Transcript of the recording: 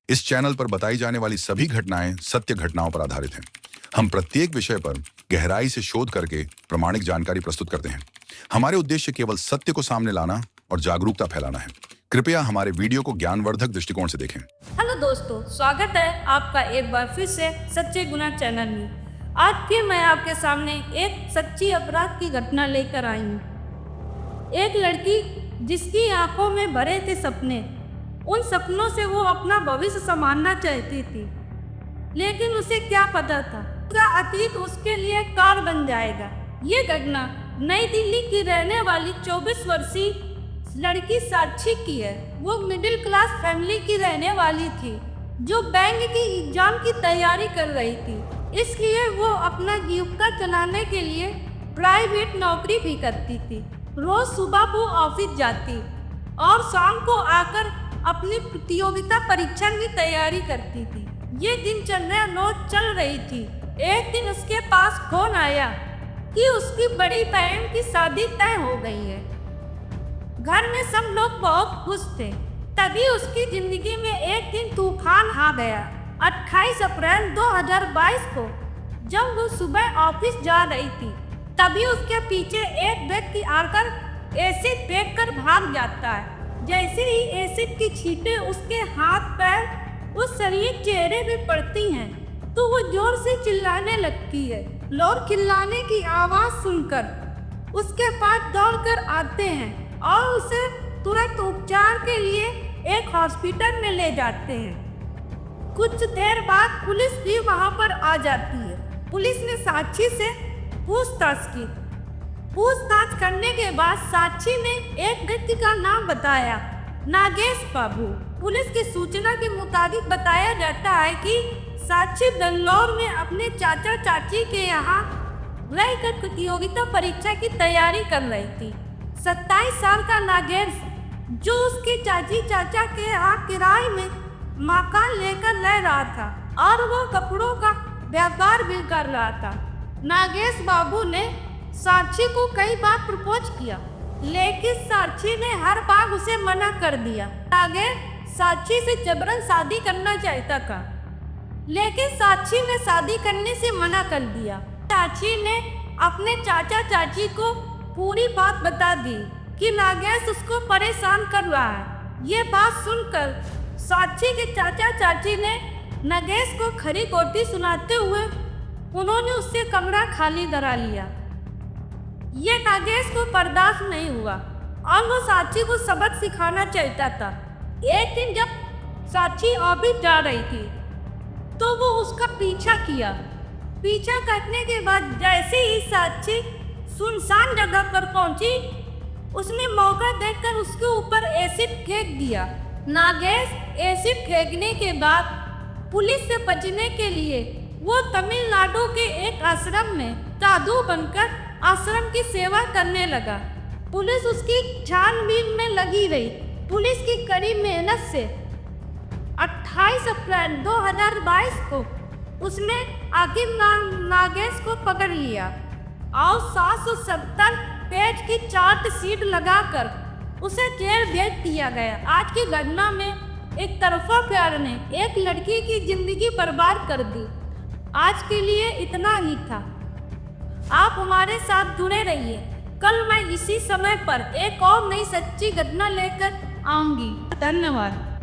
इस चैनल पर बताई जाने वाली सभी घटनाएं सत्य घटनाओं पर आधारित हैं। हम प्रत्येक विषय पर गहराई से शोध करके प्रामाणिक जानकारी प्रस्तुत करते हैं। हमारे उद्देश्य केवल सत्य को सामने लाना और जागरूकता फैलाना है। कृपया हमारे वीडियो को ज्ञानवर्धक दृष्टिकोण से देखें। हेलो दोस्तों, स्वागत है आपका एक बार फिर से सच्चे गुना चैनल में। आज फिर मैं आपके सामने एक सच्ची अपराध की घटना लेकर आई हूँ। एक लड़की जिसकी आंखों में भरे थे सपने, उन सपनों से वो अपना भविष्य संभालना चाहती थी, लेकिन उसे क्या पता था उसका अतीत उसके लिए कार बन जाएगा। ये घटना नई दिल्ली की रहने वाली 24 वर्षीय लड़की साक्षी की है। वो मिडिल क्लास फैमिली की रहने वाली थी जो बैंक की एग्जाम की तैयारी कर रही थी। इसलिए वो अपना जीविका चलाने के लिए प्राइवेट नौकरी भी करती थी। रोज सुबह वो ऑफिस जाती और शाम को आकर अपनी प्रतियोगिता परीक्षा की तैयारी करती थी। ये दिनचर्या रोज चल रही थी। एक दिन उसके पास फोन आया कि उसकी बड़ी बहन की शादी तय हो गई है। घर में सब लोग बहुत खुश थे। तभी उसकी जिंदगी में एक दिन तूफान आ गया। 28 अप्रैल 2022 को जब वो सुबह ऑफिस जा रही थी, तभी उसके पीछे एक व्यक्ति आकर एसिड फेंककर भाग जाता है। जैसे ही एसिड की छींटें उसके हाथ, पैर, उस शरीर, चेहरे पे पड़ती हैं, तो वो जोर से चिल्लाने लगती है। लोग चिल्लाने की आवाज सुनकर उसके पास दौड़कर आते हैं और उसे तुरंत उपचार के लिए एक हॉस्पिटल में ले जाते हैं। कुछ देर बाद पुलिस भी वहां पर आ जाती है। पुलिस ने साक्षी से पूछताछ की। पूछताछ करने के बाद साक्षी ने एक व्यक्ति का नाम बताया, नागेश बाबू। पुलिस की सूचना के मुताबिक बताया जाता है कि साक्षी बेंगलोर में अपने चाचा चाची के यहाँ रहकर प्रतियोगिता परीक्षा की तैयारी कर रही थी। 27 साल का नागेश, जो उसके चाची चाचा के यहाँ किराए में मकान लेकर रह रहा था और वो कपड़ों का व्यापार भी कर रहा था। नागेश बाबू ने साक्षी को कई बार प्रपोज किया, लेकिन साक्षी ने हर बार उसे मना कर दिया। नागेश साक्षी से जबरन शादी करना चाहता था, लेकिन साक्षी ने शादी करने से मना कर दिया। साक्षी ने अपने चाचा चाची को पूरी बात बता दी कि नागेश उसको परेशान कर रहा है। ये बात सुनकर साक्षी के चाचा चाची ने नागेश को खरी खोटी सुनाते हुए उन्होंने उससे कमरा खाली करा लिया। ये नागेश को बर्दाश्त नहीं हुआ और वो साक्षी को सबक सिखाना चाहता था। एक दिन जब साक्षी ऑफिस जा रही थी, तो वो उसका पीछा किया। पीछा करने के बाद जैसे ही साक्षी सुनसान जगह पर पहुंची, उसने मौका देखकर उसके ऊपर एसिड फेंक दिया। नागेश एसिड फेंकने के बाद पुलिस से बचने के लिए वो तमिलनाडु के एक आश्रम में साधु बनकर आश्रम की सेवा करने लगा। पुलिस उसकी छानबीन में लगी रही। पुलिस की कड़ी मेहनत से 28 अप्रैल 2022 को उसने आखिर नागेश को पकड़ लिया और 770 पेज की चार्जशीट लगाकर उसे जेल भेज दिया गया। आज की घटना में एक तरफा प्यार ने एक लड़की की जिंदगी बर्बाद कर दी। आज के लिए इतना ही था। आप हमारे साथ जुड़े रहिए। कल मैं इसी समय पर एक और नई सच्ची घटना लेकर आऊंगी। धन्यवाद।